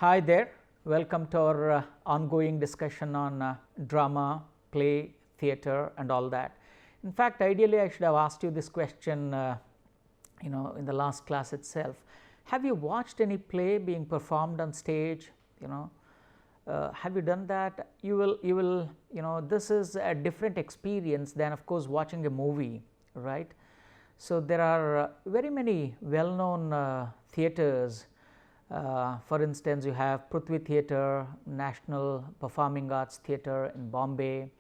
Hi there, welcome to our ongoing discussion on drama, play, theatre and all that. In fact, ideally I should have asked you this question in the last class itself. Have you watched any play being performed on stage? Have you done that? You will this is a different experience than of course watching a movie, right? So there are very many well known theatres. For instance, you have Prithvi Theatre, National Performing Arts Theatre in Bombay,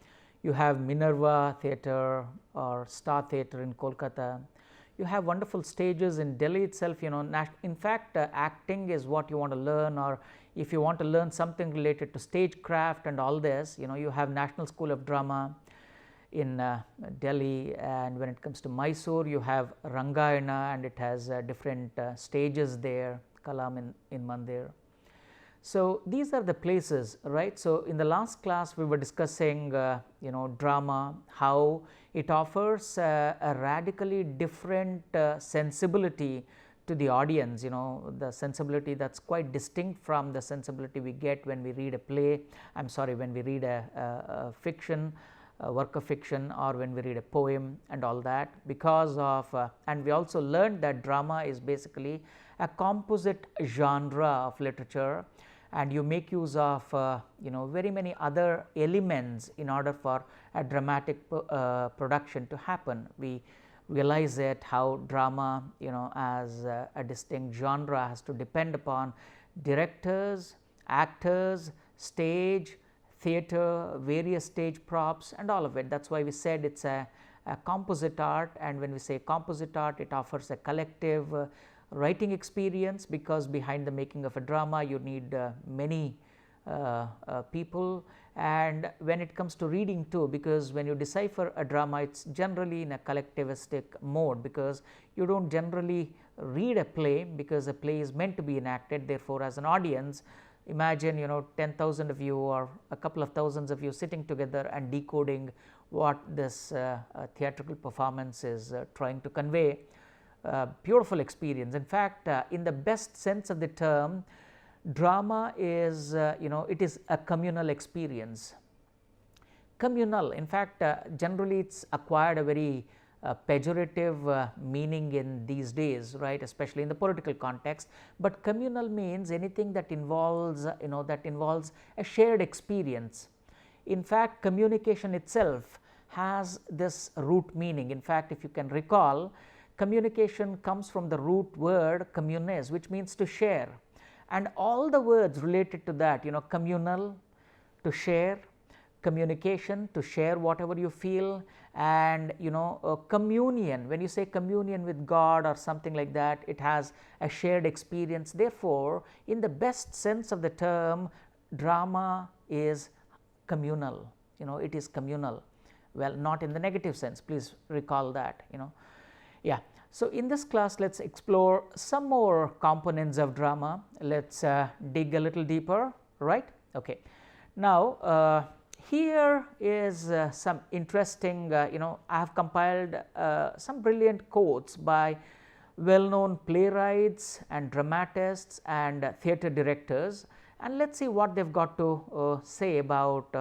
you have Minerva Theatre or Star Theatre in Kolkata. You have wonderful stages in Delhi itself. In fact, acting is what you want to learn, or if you want to learn something related to stagecraft and all this, you have National School of Drama in Delhi, and when it comes to Mysore, you have Rangayana, and it has different stages there, Kalam in Mandir. So these are the places, right? So in the last class we were discussing drama, how it offers a radically different sensibility to the audience, the sensibility that's quite distinct from the sensibility we get when we read a play, when we read a fiction, a work of fiction, or when we read a poem and all that, because of and we also learned that drama is basically a composite genre of literature, and you make use of very many other elements in order for a dramatic production to happen. We realize that how drama as a distinct genre has to depend upon directors, actors, stage, theatre, various stage props and all of it. That is why we said it is a composite art, and when we say composite art, it offers a collective writing experience, because behind the making of a drama you need many people. And when it comes to reading too, because when you decipher a drama, it is generally in a collectivistic mode, because you do not generally read a play, because a play is meant to be enacted. Therefore, as an audience, imagine 10,000 of you or a couple of thousands of you sitting together and decoding what this theatrical performance is trying to convey. Beautiful experience. In fact, in the best sense of the term, drama is it is a communal experience. Communal, in fact, generally it's acquired a very pejorative meaning in these days, right, especially in the political context. But communal means anything that involves a shared experience. In fact, communication itself has this root meaning. In fact, if you can recall, communication comes from the root word communes, which means to share, and all the words related to that, communal, to share, communication, to share whatever you feel, and communion, when you say communion with God or something like that, it has a shared experience. Therefore, in the best sense of the term, drama is communal, it is communal. Well, not in the negative sense, please recall that, Yeah. So in this class, let us explore some more components of drama. Let us dig a little deeper, right? Okay. Now, here is some interesting, I have compiled some brilliant quotes by well-known playwrights and dramatists and theatre directors, and let us see what they have got to say about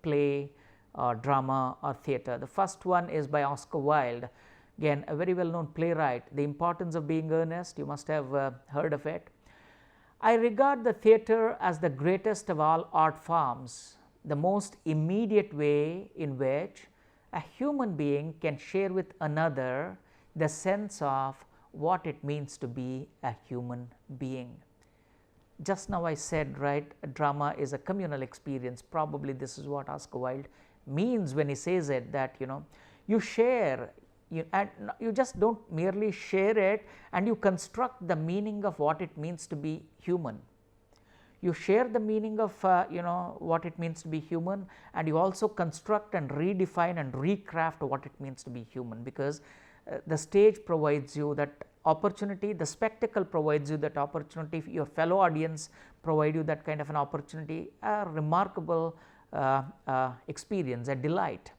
play or drama or theatre. The first one is by Oscar Wilde. Again, a very well known playwright. The Importance of Being Earnest, you must have heard of it. I regard the theatre as the greatest of all art forms, the most immediate way in which a human being can share with another the sense of what it means to be a human being. Just now I said, right, drama is a communal experience. Probably this is what Oscar Wilde means when he says it, that you share. And you just do not merely share it and you construct the meaning of what it means to be human. You share the meaning of what it means to be human, and you also construct and redefine and recraft what it means to be human, because the stage provides you that opportunity, the spectacle provides you that opportunity, your fellow audience provide you that kind of an opportunity, a remarkable experience, a delight.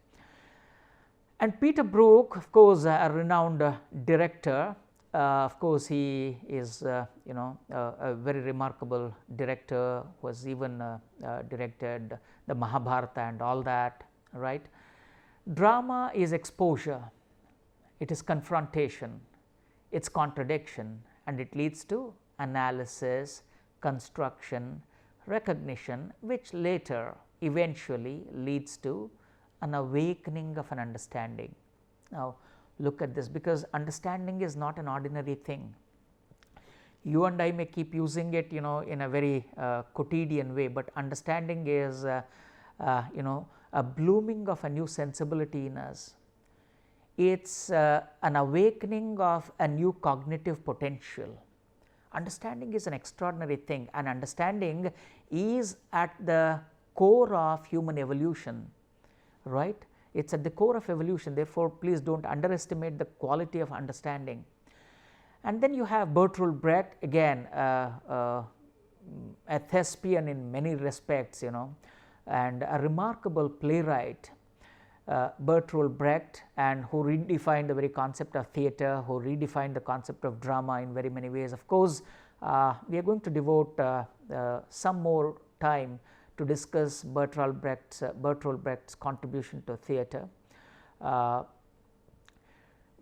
And Peter Brook, of course, a renowned director, Of course, he is a very remarkable director who has even directed the Mahabharata and all that, right. Drama is exposure, it is confrontation, it's contradiction, and it leads to analysis, construction, recognition, which later eventually leads to an awakening of an understanding. Now, look at this, because understanding is not an ordinary thing. You and I may keep using it, in a very quotidian way, but understanding is a blooming of a new sensibility in us. It's an awakening of a new cognitive potential. Understanding is an extraordinary thing, and understanding is at the core of human evolution, right. It is at the core of evolution, therefore, please do not underestimate the quality of understanding. And then you have Bertolt Brecht, again a thespian in many respects, and a remarkable playwright, Bertolt Brecht, and who redefined the very concept of theatre, who redefined the concept of drama in very many ways. Of course, we are going to devote some more time to discuss Bertolt Brecht's contribution to theatre.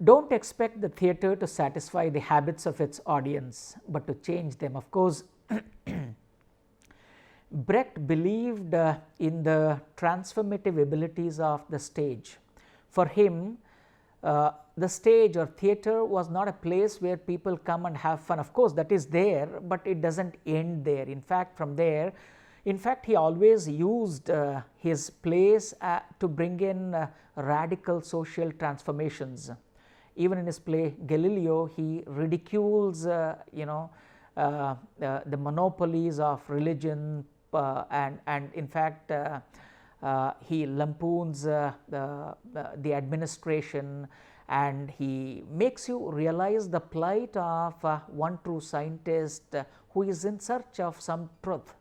Don't expect the theatre to satisfy the habits of its audience, but to change them. Of course, Brecht believed in the transformative abilities of the stage. For him, the stage or theatre was not a place where people come and have fun. Of course, that is there, but it does not end there. In fact, from there, he always used his plays to bring in radical social transformations. Even in his play Galileo, he ridicules the monopolies of religion, and in fact he lampoons the administration, and he makes you realize the plight of one true scientist who is in search of some truth.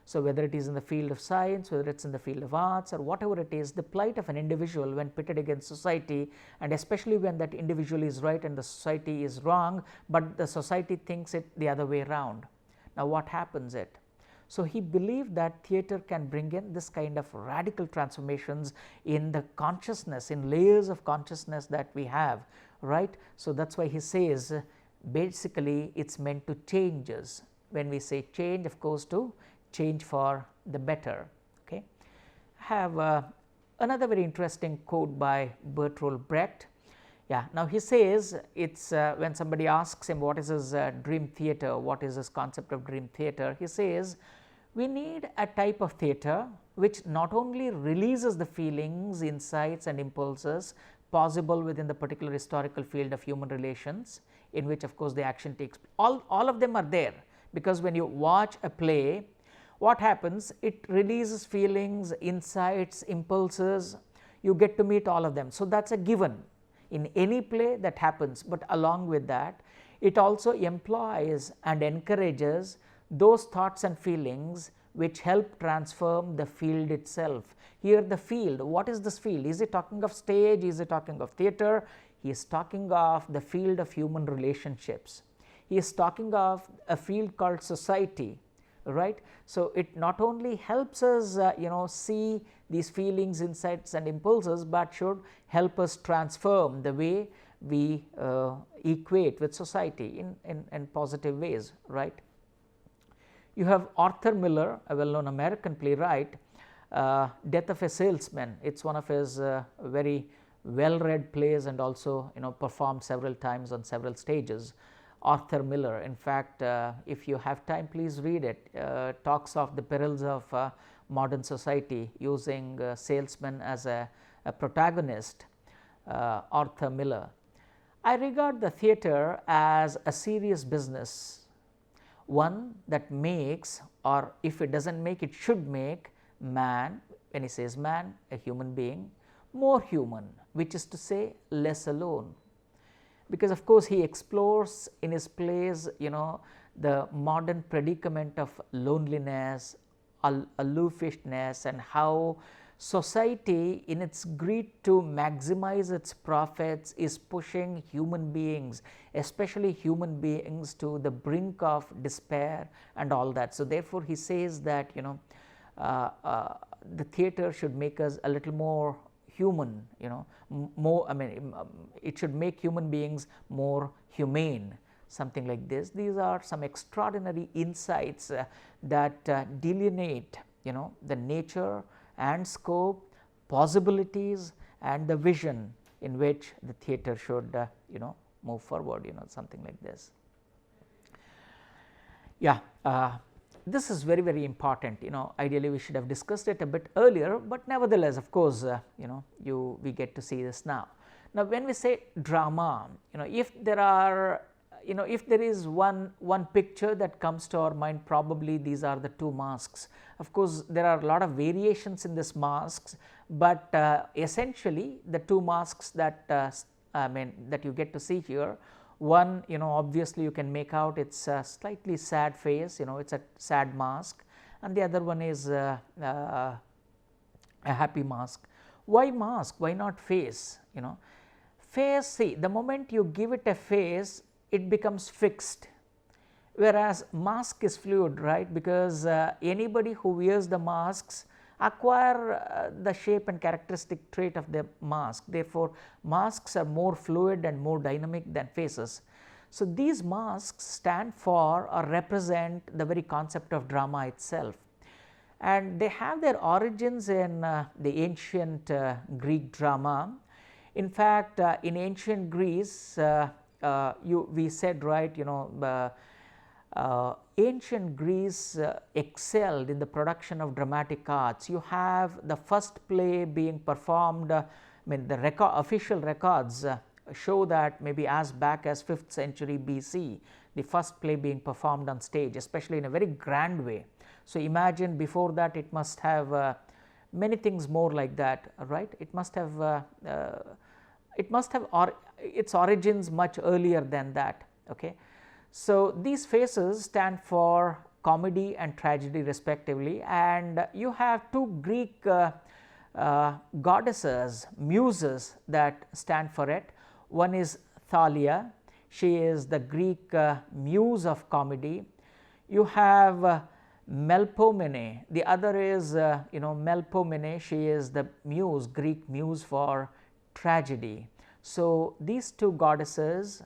So whether it is in the field of science, whether it is in the field of arts, or whatever it is, the plight of an individual when pitted against society, and especially when that individual is right and the society is wrong, but the society thinks it the other way around. Now, what happens it? So he believed that theatre can bring in this kind of radical transformations in the consciousness, in layers of consciousness that we have, right. So that is why he says basically it is meant to change us. When we say change, of course, to change for the better. Okay. I have another very interesting quote by Bertolt Brecht. Yeah, now he says it's when somebody asks him what is his dream theatre, what is his concept of dream theatre, he says we need a type of theatre which not only releases the feelings, insights and impulses possible within the particular historical field of human relations, in which of course the action takes, all of them are there, because when you watch a play, what happens, it releases feelings, insights, impulses, you get to meet all of them. So that is a given in any play that happens, but along with that it also employs and encourages those thoughts and feelings which help transform the field itself. Here the field, what is this field? Is he talking of stage? Is he talking of theatre? He is talking of the field of human relationships. He is talking of a field called society, right. So it not only helps us see these feelings, insights and impulses, but should help us transform the way we equate with society in positive ways, right. You have Arthur Miller, a well-known American playwright, Death of a Salesman. It is one of his very well-read plays, and also performed several times on several stages. Arthur Miller, in fact, if you have time, please read it. Talks of the perils of modern society using salesmen as a protagonist. Arthur Miller. I regard the theatre as a serious business, one that makes, or if it does not make, it should make man, when he says man, a human being, more human, which is to say less alone. Because of course he explores in his plays the modern predicament of loneliness, aloofishness, and how society in its greed to maximize its profits is pushing human beings, especially human beings, to the brink of despair and all that. So, therefore, he says that the theatre should make us a little more human, more, it should make human beings more humane, something like this. These are some extraordinary insights that delineate the nature and scope, possibilities and the vision in which the theatre should move forward, something like this. Yeah, this is very, very important. Ideally we should have discussed it a bit earlier, but nevertheless, of course, we get to see this now. Now, when we say drama, if there are if there is one picture that comes to our mind, probably these are the two masks. Of course, there are a lot of variations in this masks, but essentially the two masks that that you get to see here, one obviously you can make out it's a slightly sad face, it's a sad mask, and the other one is a happy mask. Why mask? Why not face? Face, see, the moment you give it a face, it becomes fixed, whereas mask is fluid, right? Because anybody who wears the masks acquire the shape and characteristic trait of the mask. Therefore, masks are more fluid and more dynamic than faces. So, these masks stand for or represent the very concept of drama itself, and they have their origins in the ancient Greek drama. In fact, in ancient Greece, we said, right, ancient Greece excelled in the production of dramatic arts. You have the first play being performed, the official records show that maybe as back as 5th century BC, the first play being performed on stage, especially in a very grand way. So, imagine before that it must have many things more like that, right? It must have its origins much earlier than that. Okay. So, these faces stand for comedy and tragedy respectively, and you have two Greek goddesses, muses, that stand for it. One is Thalia, she is the Greek muse of comedy. You have Melpomene, the other is Melpomene, she is the muse, Greek muse for tragedy. So, these two goddesses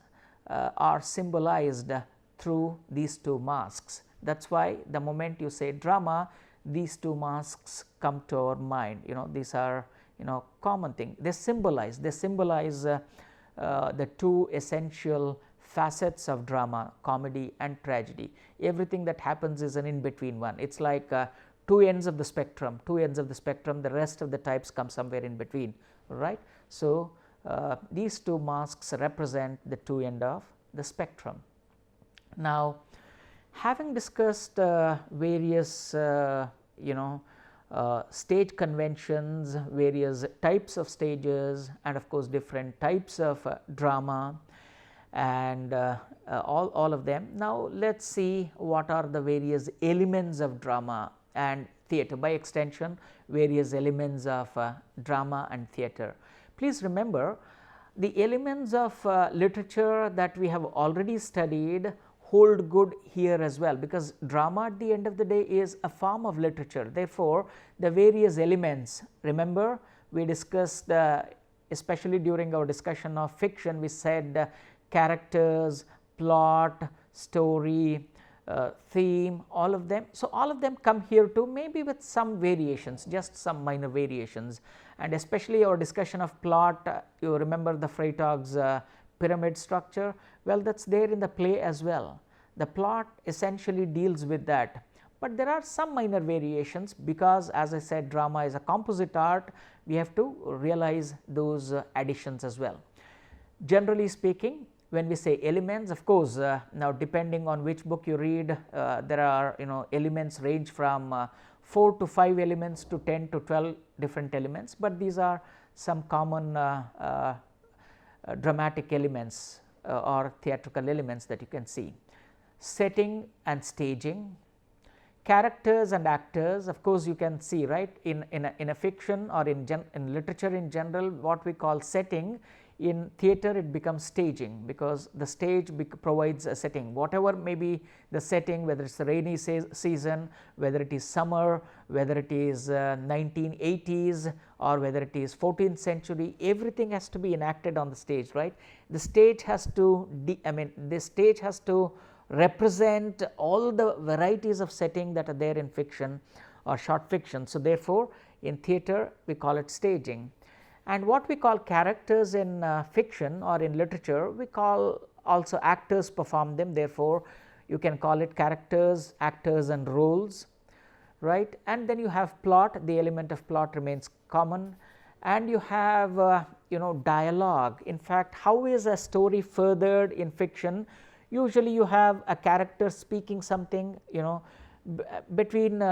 are symbolized through these two masks. That is why the moment you say drama, these two masks come to our mind. These are common thing. They symbolize the two essential facets of drama, comedy and tragedy. Everything that happens is an in-between one. It is like two ends of the spectrum, the rest of the types come somewhere in between, right. So, these two masks represent the two end of the spectrum. Now, having discussed various stage conventions, various types of stages, and of course different types of drama, and all of them. Now, let us see what are the various elements of drama and theatre, by extension various elements of drama and theatre. Please remember, the elements of literature that we have already studied hold good here as well, because drama at the end of the day is a form of literature. Therefore, the various elements, remember we discussed especially during our discussion of fiction, we said characters, plot, story, theme, all of them. So, all of them come here too, maybe with some variations, just some minor variations, and especially our discussion of plot, you remember the Freytag's pyramid structure. Well, that is there in the play as well. The plot essentially deals with that, but there are some minor variations, because as I said, drama is a composite art, we have to realize those additions as well. Generally speaking, when we say elements, of course, now depending on which book you read, there are elements range from 4 to 5 elements to 10 to 12 different elements, but these are some common dramatic elements or theatrical elements that you can see. Setting and staging, characters and actors, of course you can see, right, in a fiction or in literature in general, what we call setting. In theatre it becomes staging, because the stage provides a setting, whatever may be the setting, whether it is the rainy season, whether it is summer, whether it is 1980s, or whether it is 14th century, everything has to be enacted on the stage, right. The stage has to the stage has to represent all the varieties of setting that are there in fiction or short fiction. So, therefore, in theatre we call it staging. And what we call characters in fiction or in literature, we call also actors perform them, therefore, you can call it characters, actors and roles, right. And then you have plot, the element of plot remains common, and you have dialogue. In fact, how is a story furthered in fiction? Usually you have a character speaking something, between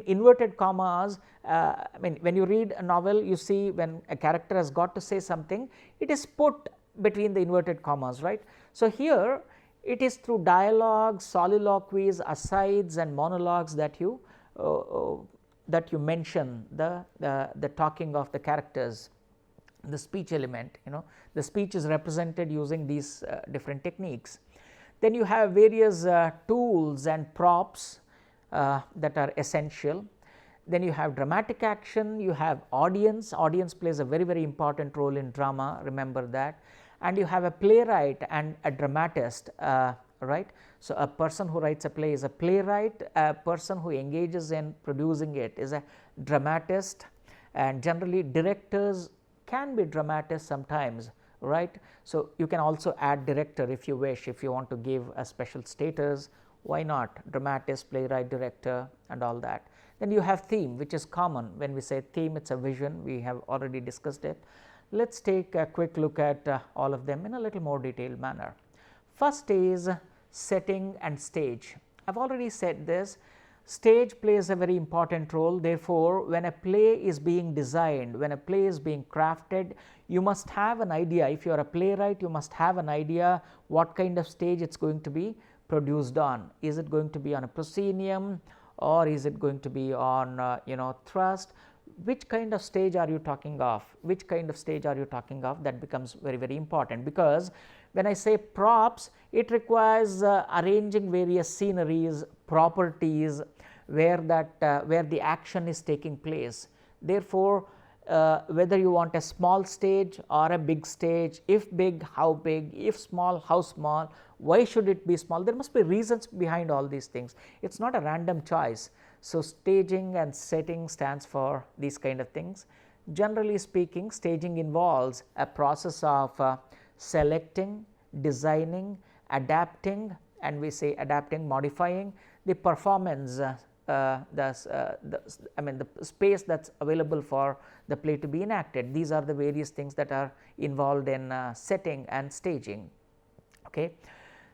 inverted commas. When you read a novel, you see when a character has got to say something, it is put between the inverted commas, right. So, here it is through dialogues, soliloquies, asides and monologues that you mention the talking of the characters, the speech element, the speech is represented using these different techniques. Then you have various tools and props that are essential. Then you have dramatic action, you have audience plays a very important role in drama, remember that, and you have a playwright and a dramatist, right. So, a person who writes a play is a playwright, a person who engages in producing it is a dramatist, and generally directors can be dramatists sometimes, right. So, you can also add director if you wish, if you want to give a special status, why not, dramatist, playwright, director and all that. Then you have theme, which is common. When we say theme, it is a vision, we have already discussed it. Let us take a quick look at all of them in a little more detailed manner. First is setting and stage. I have already said this, stage plays a very important role. Therefore, when a play is being designed, when a play is being crafted, you must have an idea. If you are a playwright, you must have an idea what kind of stage it is going to be produced on. Is it going to be on a proscenium, or is it going to be on thrust? Which kind of stage are you talking of? Which kind of stage are you talking of? That becomes very important, because when I say props, it requires arranging various sceneries, properties where the action is taking place. Therefore, whether you want a small stage or a big stage, if big, how big, if small, how small, why should it be small? There must be reasons behind all these things. It is not a random choice. So, staging and setting stands for these kind of things. Generally speaking, staging involves a process of selecting, designing, adapting, and we say adapting, modifying the performance, the space that is available for the play to be enacted. These are the various things that are involved in setting and staging. Okay.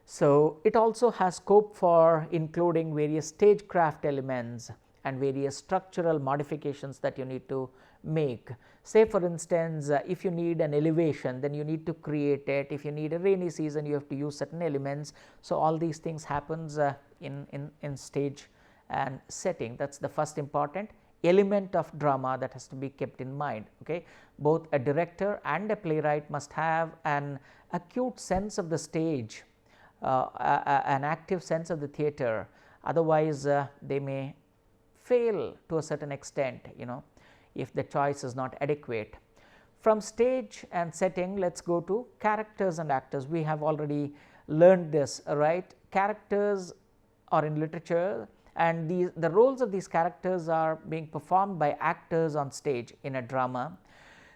So, it also has scope for including various stagecraft elements and various structural modifications that you need to make. Say for instance, if you need an elevation, then you need to create it. If you need a rainy season, you have to use certain elements. So, all these things happens in stage and setting. That is the first important element of drama that has to be kept in mind. Okay. Both a director and a playwright must have an acute sense of the stage, an active sense of the theatre, otherwise they may fail to a certain extent, if the choice is not adequate. From stage and setting, let us go to characters and actors. We have already learned this, right. Characters are in literature, and the roles of these characters are being performed by actors on stage in a drama.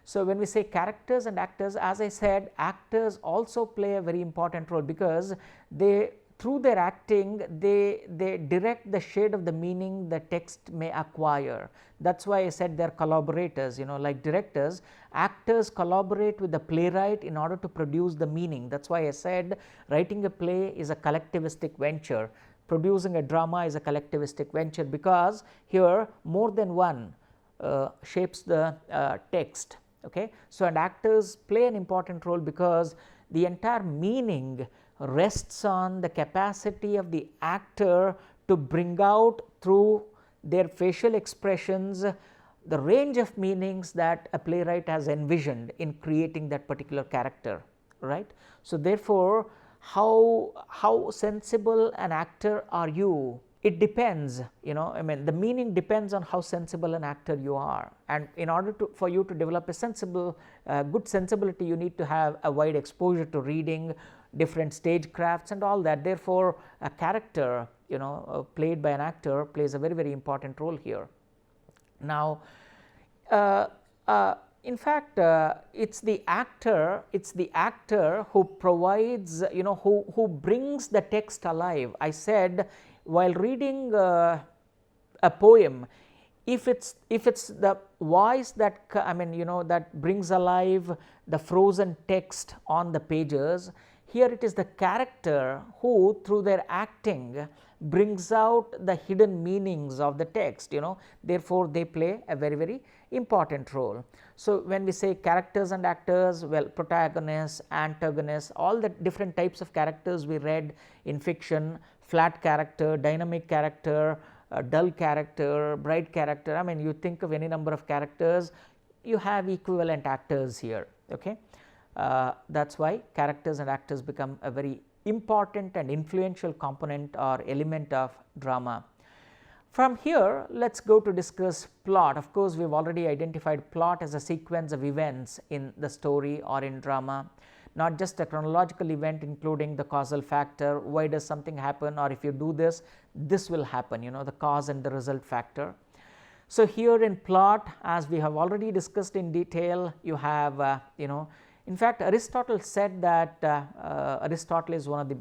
So, when we say characters and actors, as I said, actors also play a very important role, because they, through their acting, they direct the shade of the meaning the text may acquire. That is why I said they are collaborators, like directors, actors collaborate with the playwright in order to produce the meaning. That is why I said writing a play is a collectivistic venture, producing a drama is a collectivistic venture, because here more than one shapes the text. Okay. So, and actors play an important role, because the entire meaning rests on the capacity of the actor to bring out through their facial expressions the range of meanings that a playwright has envisioned in creating that particular character, right. So, therefore, how sensible an actor are you? It depends, I mean, the meaning depends on how sensible an actor you are, and in order for you to develop a sensible, good sensibility, you need to have a wide exposure to reading, different stage crafts and all that. Therefore, a character, played by an actor plays a very, very important role here. Now, in fact, it's the actor who provides, who brings the text alive. I said, while reading a poem, if it's the voice that that brings alive the frozen text on the pages, here it is the character who through their acting brings out the hidden meanings of the text, therefore they play a very, very important role. So, when we say characters and actors, well, protagonists, antagonists, all the different types of characters we read in fiction, flat character, dynamic character, dull character, bright character, I mean, you think of any number of characters, you have equivalent actors here, okay. That is why characters and actors become a very important and influential component or element of drama. From here, let us go to discuss plot. Of course, we have already identified plot as a sequence of events in the story or in drama, not just a chronological event including the causal factor, why does something happen, or if you do this, this will happen, the cause and the result factor. So, here in plot, as we have already discussed in detail, you have in fact, Aristotle said that Aristotle is one of the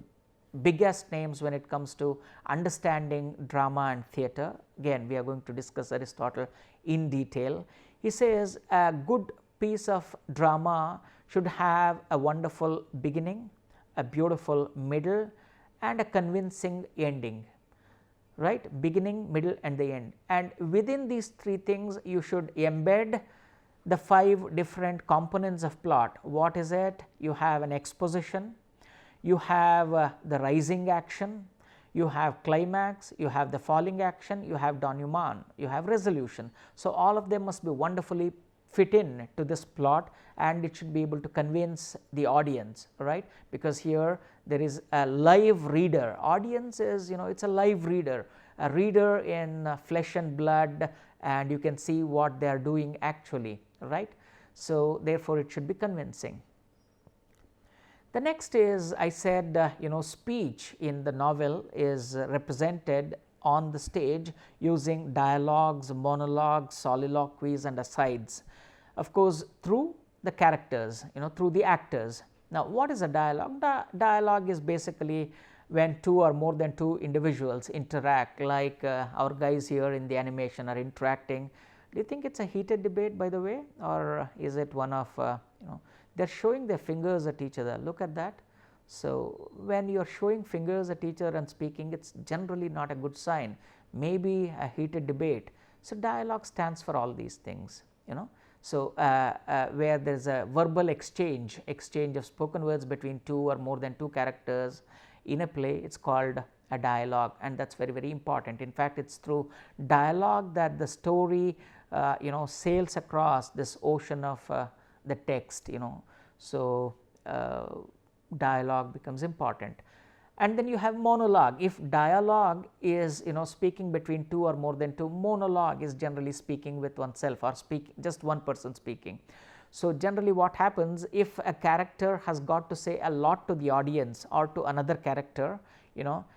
biggest names when it comes to understanding drama and theatre. Again, we are going to discuss Aristotle in detail. He says a good piece of drama should have a wonderful beginning, a beautiful middle, and a convincing ending, right? Beginning, middle, and the end. And within these three things, you should embed the 5 different components of plot. What is it? You have an exposition, you have the rising action, you have climax, you have the falling action, you have denouement, you have resolution. So, all of them must be wonderfully fit in to this plot, and it should be able to convince the audience, right, because here there is a live reader. Audience is, it's a live reader, a reader in flesh and blood, and you can see what they are doing actually, right. So, therefore, it should be convincing. The next is, I said, speech in the novel is represented on the stage using dialogues, monologues, soliloquies and asides, of course, through the characters, through the actors. Now, what is a dialogue? Dialogue is basically when 2 or more than 2 individuals interact, like our guys here in the animation are interacting. Do you think it is a heated debate, by the way, or is it one of they are showing their fingers at each other? Look at that. So, when you are showing fingers at each other and speaking, it is generally not a good sign, maybe a heated debate. So, dialogue stands for all these things, So, where there is a verbal exchange of spoken words between 2 or more than 2 characters in a play, it is called a dialogue, and that is very, very important. In fact, it is through dialogue that the story sails across this ocean of the text, So, dialogue becomes important. And then you have monologue. If dialogue is speaking between 2 or more than 2, monologue is generally speaking with oneself or just one person speaking. So, generally what happens, if a character has got to say a lot to the audience or to another character,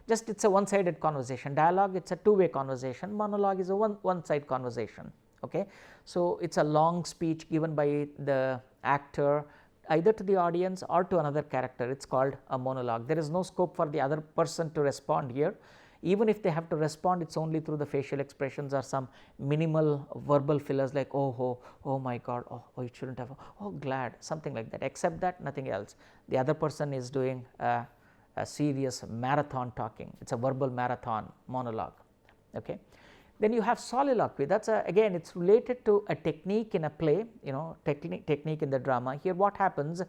just it is a one-sided conversation. Dialogue, it is a two-way conversation, monologue is a one-side conversation, okay. So, it is a long speech given by the actor either to the audience or to another character, it is called a monologue. There is no scope for the other person to respond here. Even if they have to respond, it is only through the facial expressions or some minimal verbal fillers like oh my god, oh it should not have, oh glad, something like that, except that nothing else. The other person is doing a serious marathon talking, it is a verbal marathon monologue, okay. Then you have soliloquy, that is again it is related to a technique in a play, technique in the drama. Here what happens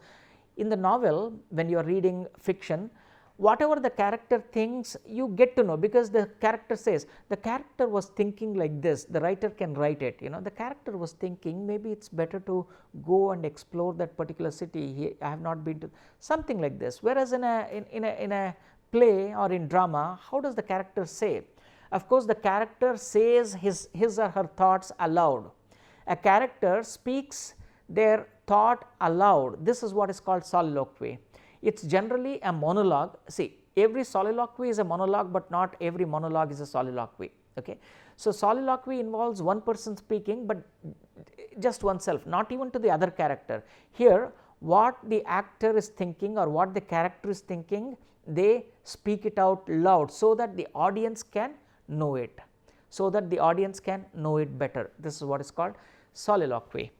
in the novel, when you are reading fiction, whatever the character thinks you get to know, because the character says the character was thinking like this, the writer can write it, the character was thinking maybe it is better to go and explore that particular city, I have not been to, something like this. Whereas in a play or in drama, how does the character say? Of course, the character says his or her thoughts aloud. A character speaks their thought aloud. This is what is called soliloquy. It is generally a monologue. See, every soliloquy is a monologue, but not every monologue is a soliloquy. Okay. So, soliloquy involves one person speaking, but just oneself, not even to the other character. Here, what the actor is thinking or what the character is thinking, they speak it out loud so that the audience can know it, better. This is what is called soliloquy.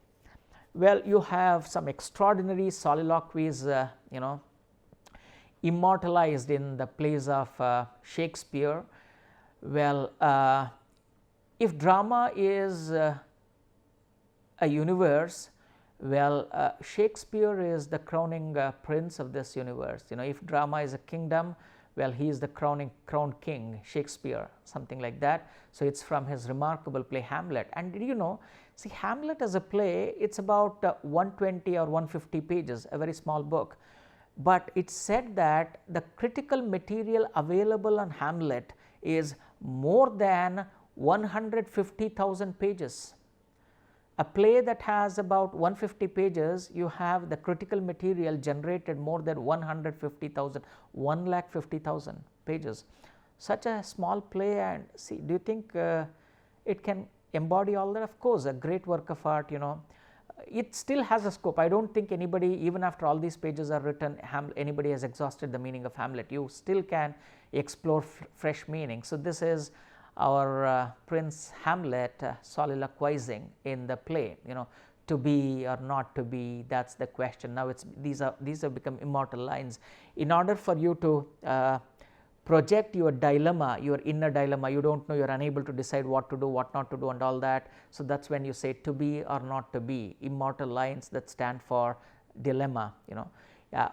Well, you have some extraordinary soliloquies, immortalized in the plays of Shakespeare. Well, if drama is a universe, well, Shakespeare is the crowning prince of this universe. If drama is a kingdom, well, he is the crowned king, Shakespeare, something like that. So, it is from his remarkable play Hamlet. And did you know, see, Hamlet as a play, it is about 120 or 150 pages, a very small book. But it is said that the critical material available on Hamlet is more than 150,000 pages. A play that has about 150 pages, you have the critical material generated more than 150,000, 150,000 pages. Such a small play, and see, do you think it can embody all that? Of course, a great work of art, it still has a scope. I do not think anybody, even after all these pages are written, anybody has exhausted the meaning of Hamlet. You still can explore fresh meaning. So, this is our Prince Hamlet soliloquizing in the play, to be or not to be, that is the question. Now, these have become immortal lines. In order for you to project your dilemma, your inner dilemma, you do not know, you are unable to decide what to do, what not to do and all that. So, that is when you say to be or not to be, immortal lines that stand for dilemma.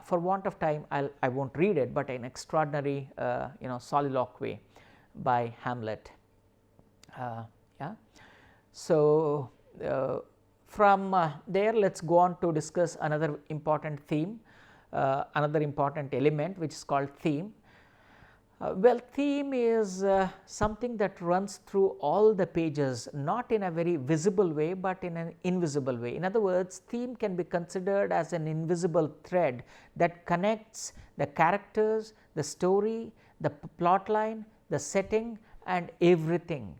For want of time, I will not read it, but an extraordinary soliloquy by Hamlet. So, from there, let us go on to discuss another important theme, another important element, which is called theme. Well, theme is something that runs through all the pages, not in a very visible way, but in an invisible way. In other words, theme can be considered as an invisible thread that connects the characters, the story, the plot line, the setting and everything.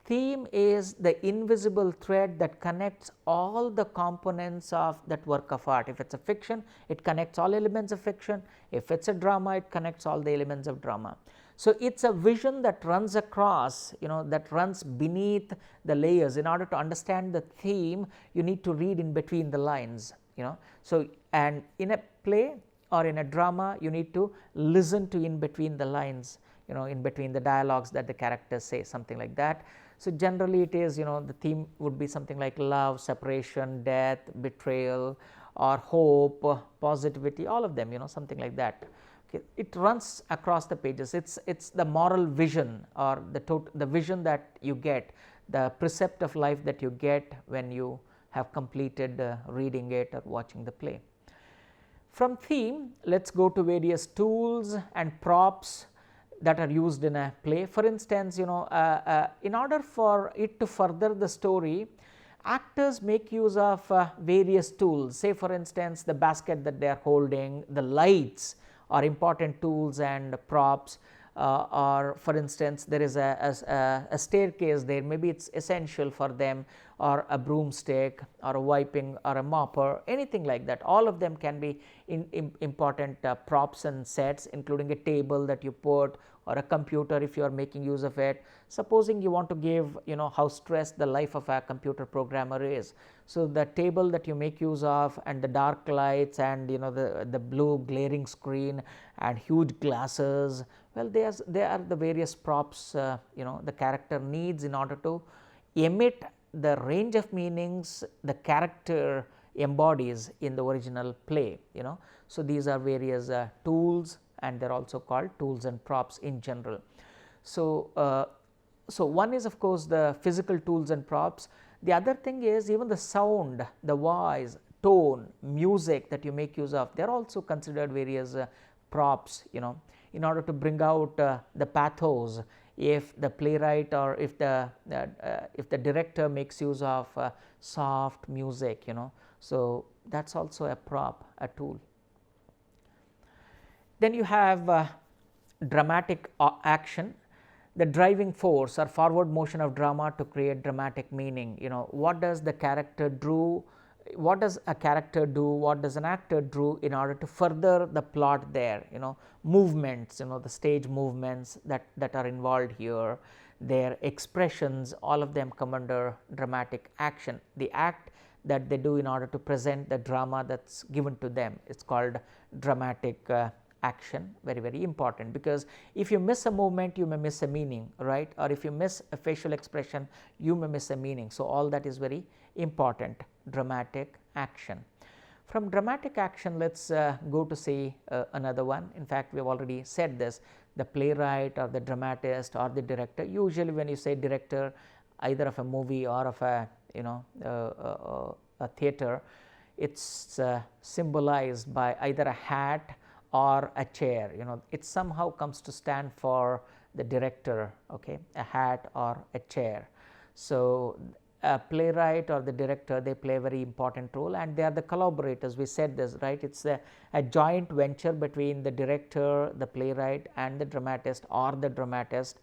Theme is the invisible thread that connects all the components of that work of art. If it is a fiction, it connects all elements of fiction. If it is a drama, it connects all the elements of drama. So, it is a vision that runs across, that runs beneath the layers. In order to understand the theme, you need to read in between the lines, So, and in a play or in a drama, you need to listen to in between the lines, in between the dialogues that the characters say, something like that. So, generally it is, the theme would be something like love, separation, death, betrayal or hope, positivity, all of them, something like that. Okay. It runs across the pages. It's the moral vision or the vision that you get, the precept of life that you get when you have completed reading it or watching the play. From theme, let us go to various tools and props that are used in a play. For instance, in order for it to further the story, actors make use of various tools. Say for instance, the basket that they are holding, the lights are important tools and props, or for instance, there is a staircase there, maybe it is essential for them, or a broomstick or a wiping or a mopper, anything like that. All of them can be important props and sets, including a table that you put, or a computer if you are making use of it. Supposing you want to give, how stressed the life of a computer programmer is. So, the table that you make use of and the dark lights and the blue glaring screen and huge glasses, well, they are the various props the character needs in order to emit the range of meanings the character embodies in the original play. So, these are various tools and they are also called tools and props in general. So, so one is of course the physical tools and props. The other thing is even the sound, the voice, tone, music that you make use of, they are also considered various props, in order to bring out the pathos. If the playwright or if the director makes use of soft music, so that is also a prop, a tool. Then you have dramatic action, the driving force or forward motion of drama to create dramatic meaning. What does the character do? What does a character do? What does an actor do in order to further the plot there? Movements, the stage movements that are involved here, their expressions, all of them come under dramatic action. The act that they do in order to present the drama that's given to them, it's called dramatic action. Very, very important, because if you miss a movement, you may miss a meaning, right? Or if you miss a facial expression, you may miss a meaning. So, all that is very important, dramatic action. From dramatic action, let us go to see another one. In fact, we have already said this, the playwright or the dramatist or the director. Usually when you say director, either of a movie or of a a theater, it's symbolized by either a hat or a chair. It somehow comes to stand for the director, okay, a hat or a chair. So, a playwright or the director, they play a very important role, and they are the collaborators. We said this, right? It's a joint venture between the director, the playwright and the dramatist, or the dramatist,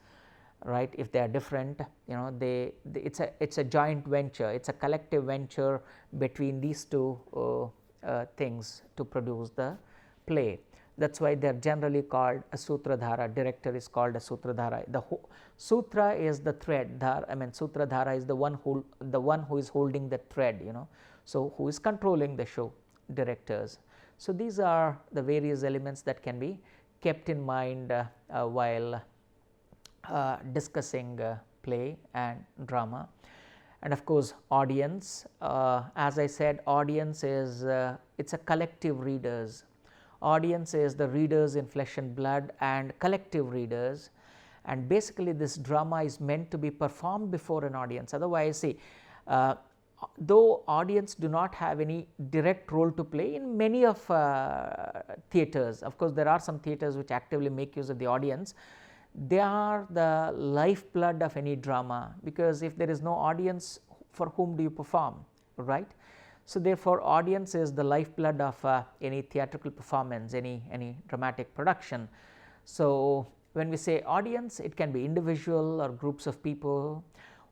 right? If they are different, it's a joint venture, it's a collective venture between these two things to produce the play. That is why they are generally called a sutradhara. Director is called a sutradhara. The sutra is the thread. Sutradhara is the one who is holding the thread. So, who is controlling the show? Directors. So, these are the various elements that can be kept in mind while discussing play and drama. And of course, audience. As I said, audience is it's a collective readers. Audience is the readers in flesh and blood and collective readers, and basically this drama is meant to be performed before an audience. Otherwise, see, though audience do not have any direct role to play in many of theaters, of course there are some theaters which actively make use of the audience. They are the lifeblood of any drama, because if there is no audience, for whom do you perform, right? So, therefore, audience is the lifeblood of any theatrical performance, any dramatic production. So, when we say audience, it can be individual or groups of people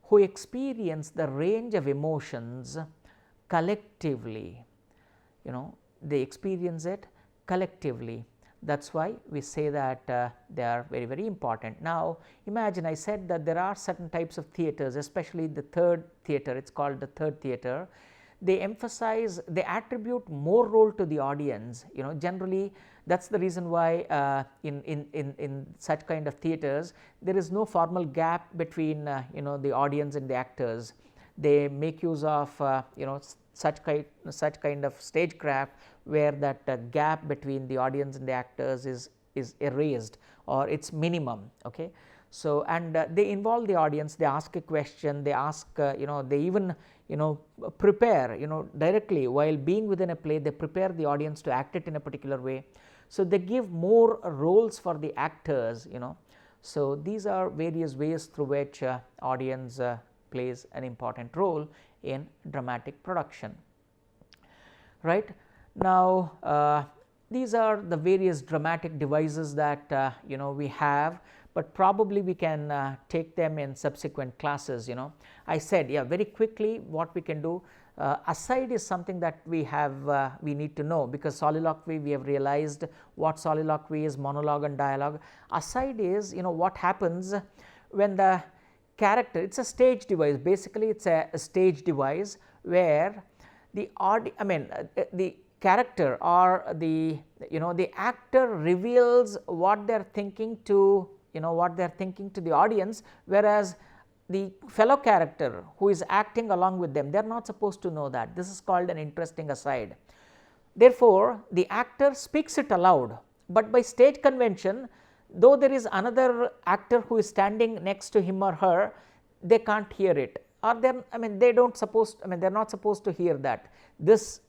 who experience the range of emotions collectively, they experience it collectively. That is why we say that they are very, very important. Now, imagine I said that there are certain types of theaters, especially the third theater, it is called the third theater. They emphasize, they attribute more role to the audience. Generally that is the reason why in such kind of theaters there is no formal gap between the audience and the actors. They make use of such kind of stagecraft where that gap between the audience and the actors is erased, or it's minimum. Okay. So, and they involve the audience, they ask a question, they ask they even prepare directly while being within a play, they prepare the audience to act it in a particular way. So, they give more roles for the actors. So, these are various ways through which audience plays an important role in dramatic production, right. Now, these are the various dramatic devices that we have, but probably we can take them in subsequent classes. I said, yeah, very quickly what we can do. Aside is something that we have we need to know, because soliloquy, we have realized what soliloquy is, monologue and dialogue. Aside is what happens when the character, it's a stage device, basically it's a stage device where the the character or the actor reveals what they are thinking to the audience, whereas the fellow character who is acting along with them, they are not supposed to know that. This is called an interesting aside. Therefore, the actor speaks it aloud, but by stage convention, though there is another actor who is standing next to him or her, they can't hear it, or they don't supposed, they are not supposed to hear that. This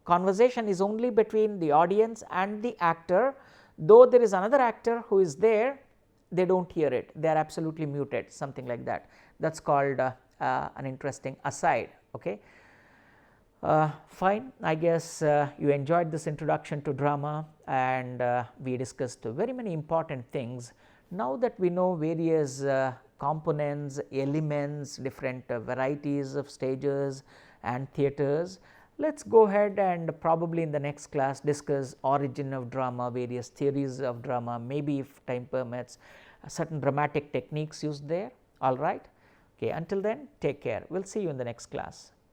conversation is only between the audience and the actor, though there is another actor who is there, they don't hear it, they are absolutely muted, something like that. That is called an interesting aside. Okay. Fine, I guess you enjoyed this introduction to drama, and we discussed very many important things. Now that we know various components, elements, different varieties of stages and theatres, let us go ahead and probably in the next class discuss origin of drama, various theories of drama, maybe if time permits, certain dramatic techniques used there. All right. Okay, until then, take care. We will see you in the next class.